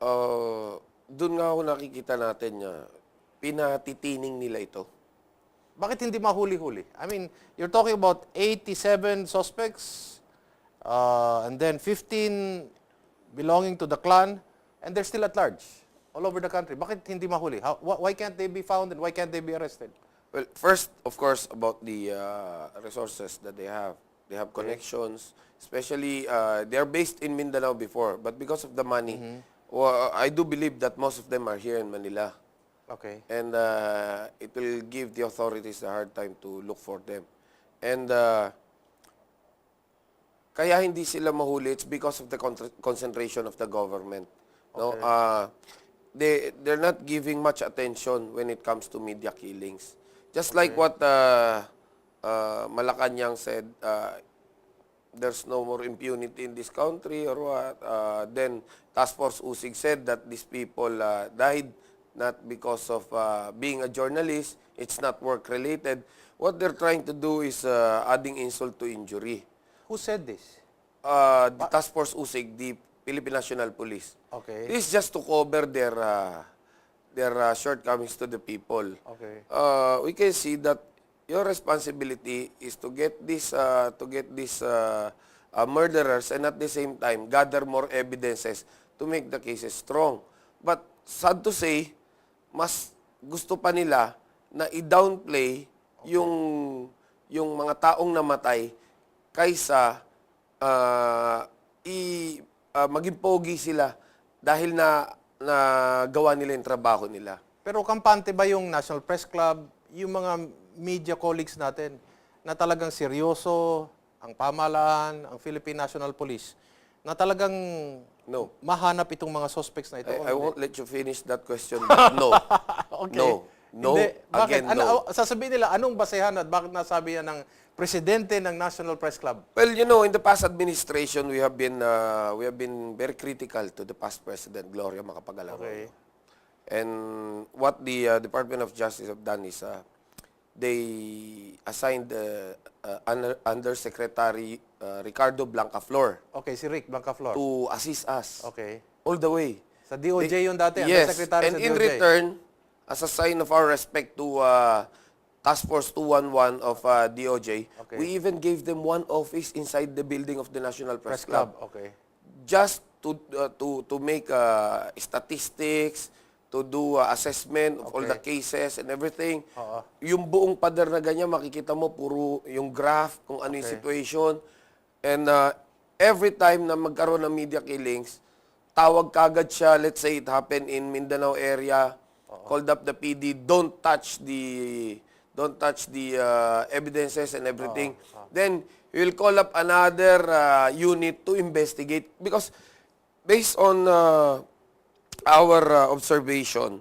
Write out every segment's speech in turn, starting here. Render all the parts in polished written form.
Doon nga ako nakikita natin na pinatitining nila ito. Bakit hindi mahuli-huli? I mean, you're talking about 87 suspects, and then 15 belonging to the clan, and they're still at large all over the country. Bakit hindi mahuli? Why can't they be found and why can't they be arrested? Well, first, of course, about the resources that they have. They have connections, especially they are based in Mindanao before, but because of the money, I do believe that most of them are here in Manila. Okay. And it will give the authorities a hard time to look for them. And kaya hindi sila mahuli, it's because of the concentration of the government. No, they're not giving much attention when it comes to media killings. Just like what Malacanang said, there's no more impunity in this country or what. Then Task Force Usig said that these people died not because of being a journalist, it's not work-related. What they're trying to do is adding insult to injury. Who said this? The Task Force Usig, the Philippine National Police. Okay. This is just to cover their shortcomings to the people. Okay. We can see that your responsibility is to get these murderers and at the same time gather more evidences to make the cases strong. But sad to say, mas gusto pa nila na i-downplay yung mga taong namatay kaysa maging pogi sila dahil na gawa nila yung trabaho nila. Pero kampante ba yung National Press Club, yung mga media colleagues natin na talagang seryoso ang pamahalaan, ang Philippine National Police, na talagang mahanap itong mga suspects na ito? I won't let you finish that question, but no. Okay. No, Hindi. Bakit? again, no. Sasabihin nila, anong basehan at bakit nasabi yan ng presidente ng National Press Club? Well, in the past administration, we have been very critical to the past president, Gloria Macapagal. Okay. And what the Department of Justice have done is they assigned Undersecretary Ricardo Blancaflor Okay, si Rick Blancaflor. to assist us Okay. all the way. Sa DOJ yun dati, Yes, Undersecretary and sa in DOJ. return, as a sign of our respect to Task Force 211 of DOJ, Okay. we even gave them one office inside the building of the National Press Club. Okay. Just to make statistics, to do assessment of all the cases and everything. Yung buong pader na ganyan, makikita mo puro yung graph, kung ano yung situation. And every time na magkaroon ng media killings, tawag kagad siya, let's say it happened in Mindanao area, called up the PD, don't touch the evidences and everything. Then we'll call up another unit to investigate because based on our observation,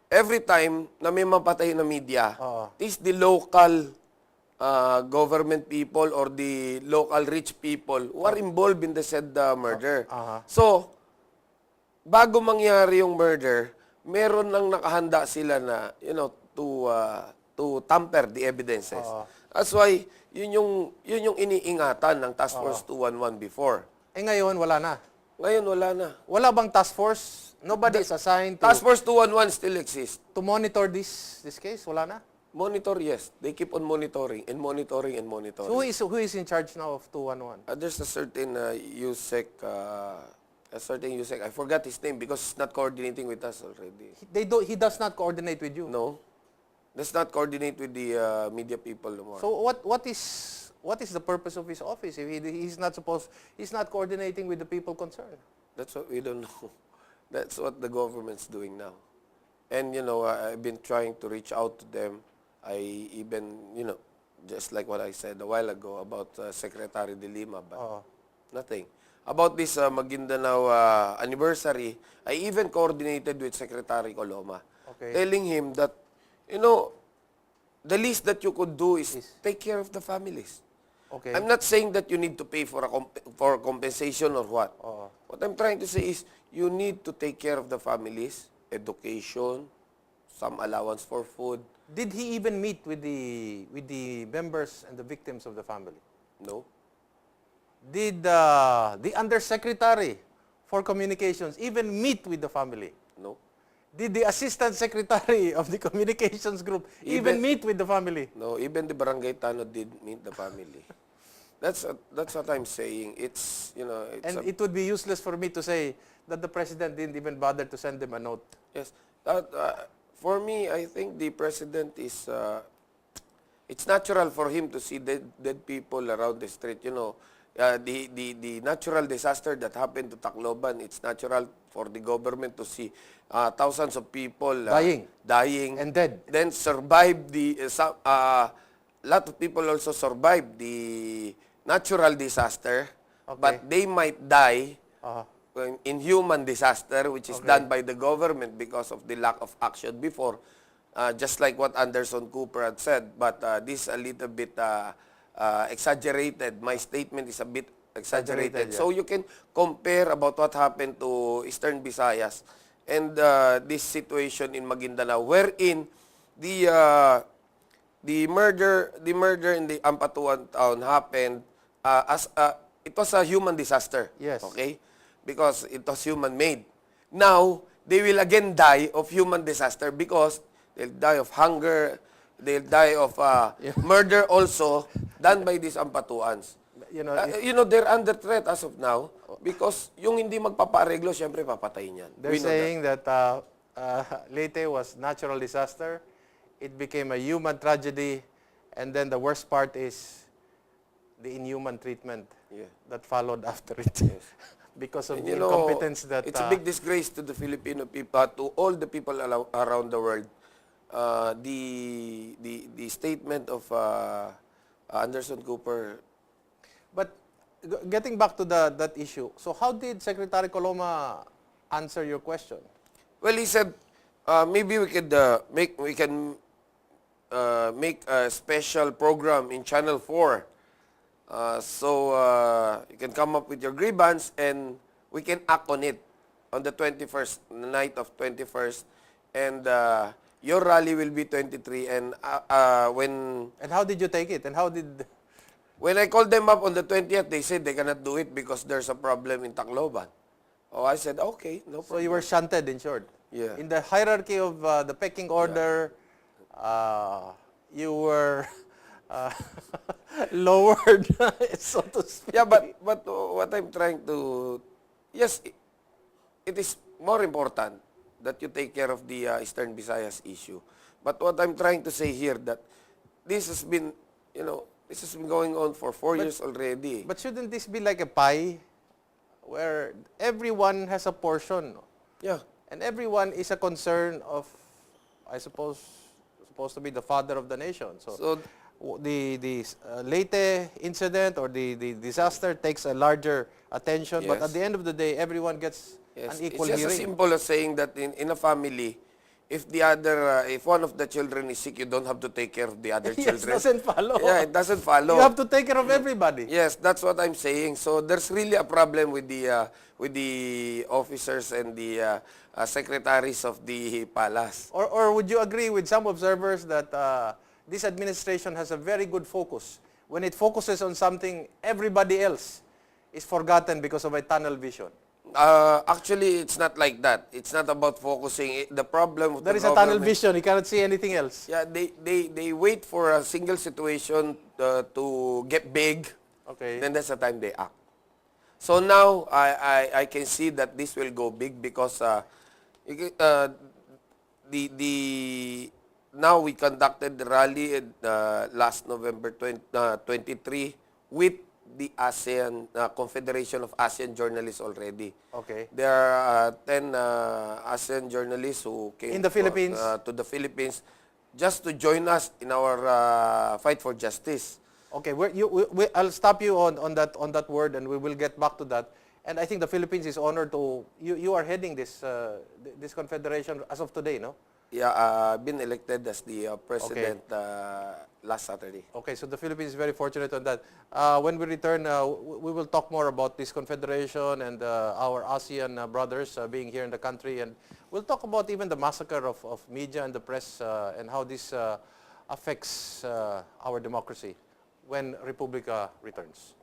every time na may mapatay na media, it is the local government people or the local rich people who are involved in the said murder. So, bago mangyari yung murder, meron lang nakahanda sila na, to tamper the evidences. That's why, yun yung iniingatan ng Task Force 211 before. Ngayon, wala na. Ngayon, wala na. Wala bang task force? Nobody is assigned Task Force 211 still exists. to monitor this case? Wala na? Monitor, yes. They keep on monitoring and monitoring and monitoring. So who is in charge now of 211? There's a certain USEC, I forgot his name because he's not coordinating with us already. He does not coordinate with you. No. Does not coordinate with the media people no more. So what is the purpose of his office if he's not coordinating with the people concerned? That's what we don't know. That's what the government's doing now. And, I've been trying to reach out to them. I even, just like what I said a while ago about Secretary De Lima, but nothing. About this Maguindanao anniversary, I even coordinated with Secretary Coloma, telling him that, the least that you could do is take care of the families. Okay. I'm not saying that you need to pay for compensation or what. What I'm trying to say is you need to take care of the families, education, some allowance for food. Did he even meet with the members and the victims of the family? No. Did the undersecretary for communications even meet with the family? No. Did the assistant secretary of the communications group even meet with the family? No, even the barangay tanod did meet the family. That's what I'm saying. It's, you know, it's And it would be useless for me to say that the president didn't even bother to send them a note. yes. For me, I think the president is, it's natural for him to see dead people around the street. You know, the natural disaster that happened to Tacloban, it's natural for the government to see thousands of people dying And dead. Then survive lot of people also survived the natural disaster, but they might die in human disaster, which is done by the government because of the lack of action before, just like what Anderson Cooper had said. But this a little bit exaggerated. My statement is a bit exaggerated. So you can compare about what happened to Eastern Visayas and this situation in Maguindanao, wherein the murder in the Ampatuan town happened as it was a human disaster. Yes. Okay? Because it was human-made. Now, they will again die of human disaster because they'll die of hunger, they'll die of murder also done by these Ampatuans. You know, they're under threat as of now because yung hindi magpapareglo, syempre papatayin yan. They're saying that Leyte was natural disaster. It became a human tragedy, and then the worst part is the inhuman treatment that followed after it. Yes. Because of the incompetence that... It's a big disgrace to the Filipino people, to all the people around the world. The statement of Anderson Cooper. But getting back to that issue, so how did Secretary Coloma answer your question? Well, he said maybe we could make a special program in Channel 4. So you can come up with your grievance and we can act on it on the 21st, the night of 21st. And your rally will be 23. And And how did you take it? And how did... When I called them up on the 20th, they said they cannot do it because there's a problem in Tacloban. Oh, I said, okay, no problem. So you were shunted, in short. Yeah. In the hierarchy of the pecking order, you were lowered, so to speak. Yeah, but what I'm trying to... Yes, it is more important that you take care of the Eastern Visayas issue. But what I'm trying to say here that this has been, you know, this has been going on for 4 years already. But shouldn't this be like a pie where everyone has a portion? Yeah. And everyone is a concern of, I suppose, supposed to be the father of the nation. So the Leyte incident or the disaster takes a larger attention, but at the end of the day, everyone gets an equal hearing. It's just as simple as saying that in a family, if if one of the children is sick, you don't have to take care of the other children. It doesn't follow. Yeah, it doesn't follow. You have to take care of everybody. Yes, that's what I'm saying. So there's really a problem with the officers and the secretaries of the palace. Or would you agree with some observers that this administration has a very good focus? When it focuses on something, everybody else is forgotten because of a tunnel vision. Actually, it's not like that. It's not about focusing. The problem with there is a tunnel vision. You cannot see anything else. Yeah, they wait for a single situation to get big. Okay. Then that's the time they act. So now I can see that this will go big because now we conducted the rally last November 23 with the ASEAN Confederation of ASEAN Journalists already. Okay. There are 10 ASEAN journalists who came in the Philippines to the Philippines just to join us in our fight for justice. Okay, I'll stop you on that word, and we will get back to that. And I think the Philippines is honored to you are heading this confederation as of today, no? Yeah, I've been elected as the president last Saturday. Okay, so the Philippines is very fortunate on that. When we return, we will talk more about this confederation and our ASEAN brothers being here in the country. And we'll talk about even the massacre of media and the press and how this affects our democracy when Republika returns.